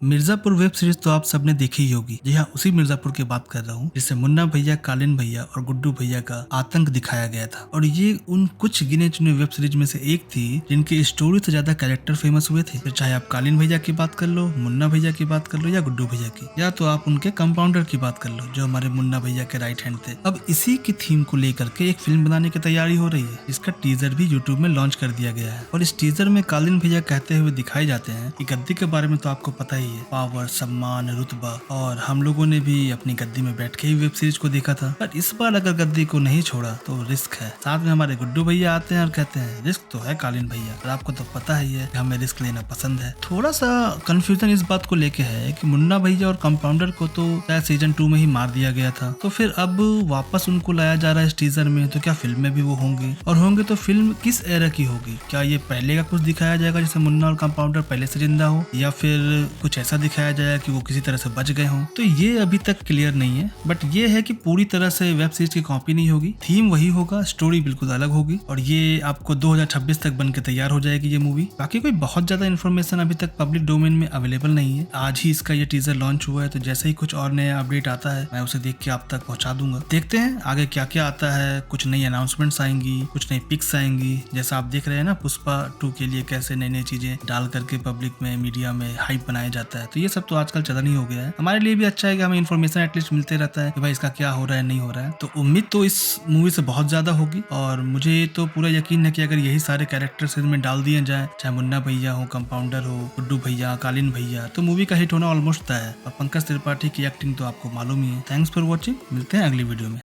Mirzapur web series तो आप सबने देखी ही होगी। जी हाँ, उसी मिर्जापुर की बात कर रहा हूँ जिससे मुन्ना भैया, कालीन भैया और गुड्डू भैया का आतंक दिखाया गया था। और ये उन कुछ गिने चुने वेब सीरीज में से एक थी जिनकी स्टोरी से ज्यादा कैरेक्टर फेमस हुए थे। फिर चाहे आप कालीन भैया की बात कर लो, मुन्ना भैया की बात कर लो या गुड्डू भैया की, या तो आप उनके कंपाउंडर की बात कर लो जो हमारे मुन्ना भैया के राइट हैंड थे। अब इसी की थीम को लेकर के एक फिल्म बनाने की तैयारी हो रही है। इसका टीजर भी यूट्यूब में लॉन्च कर दिया गया है और इस टीजर में कालीन भैया कहते हुए दिखाए जाते हैं कि गद्दी के बारे में तो आपको पता ही है, पावर, सम्मान, रुतबा, और हम लोगों ने भी अपनी गद्दी में बैठ के ही वेब सीरीज को देखा था। पर इस बार अगर गद्दी को नहीं छोड़ा तो रिस्क है। साथ में हमारे गुड्डू भैया आते हैं और कहते हैं रिस्क तो है कालीन भैया, और आपको तो पता ही है कि हमें रिस्क लेना पसंद है। थोड़ा सा कंफ्यूजन इस बात को लेके है कि मुन्ना भैया और कंपाउंडर को तो शायद सीजन 2 में ही मार दिया गया था, तो फिर अब वापस उनको लाया जा रहा है इस टीजर में। तो क्या फिल्म में भी वो होंगे, और होंगे तो फिल्म किस एरा की होगी? क्या ये पहले का कुछ दिखाया जाएगा जैसे मुन्ना और कंपाउंडर पहले से जिंदा हो, या फिर कुछ ऐसा दिखाया जाएगा कि वो किसी तरह से बच गए हों? तो ये अभी तक क्लियर नहीं है, बट ये है कि पूरी तरह से वेब सीरीज की कॉपी नहीं होगी, थीम वही होगा, स्टोरी बिल्कुल अलग होगी, और ये आपको 2026 तक बन के तैयार हो जाएगी ये मूवी। बाकी कोई बहुत ज्यादा इन्फॉर्मेशन अभी तक पब्लिक डोमेन में अवेलेबल नहीं है। आज ही इसका ये टीजर लॉन्च हुआ है, तो जैसे ही कुछ और नया अपडेट आता है मैं उसे देख के आप तक पहुंचा दूंगा। देखते हैं आगे क्या क्या आता है। कुछ नई अनाउंसमेंट्स आएंगी, कुछ नई पिक्स आएंगी, जैसा आप देख रहे हैं ना पुष्पा 2 के लिए कैसे नई नई चीजें डाल करके पब्लिक में, मीडिया में हाइप बनाया जाता है। तो ये सब तो आजकल चलन ही हो गया है। हमारे लिए भी अच्छा है कि हमें इन्फॉर्मेशन एटलीस्ट मिलते रहता है कि भाई इसका क्या हो रहा है, नहीं हो रहा है। तो उम्मीद तो इस मूवी से बहुत ज्यादा होगी, और मुझे तो पूरा यकीन है कि अगर यही सारे कैरेक्टर्स इसमें डाल दिए जाए, चाहे मुन्ना भैया हो, कंपाउंडर हो, गुड्डू भैया, कालीन भैया, तो मूवी का हिट होना ऑलमोस्ट तय है। और पंकज त्रिपाठी की एक्टिंग तो आपको मालूम ही है। थैंक्स फॉर वॉचिंग, मिलते हैं अगली वीडियो में।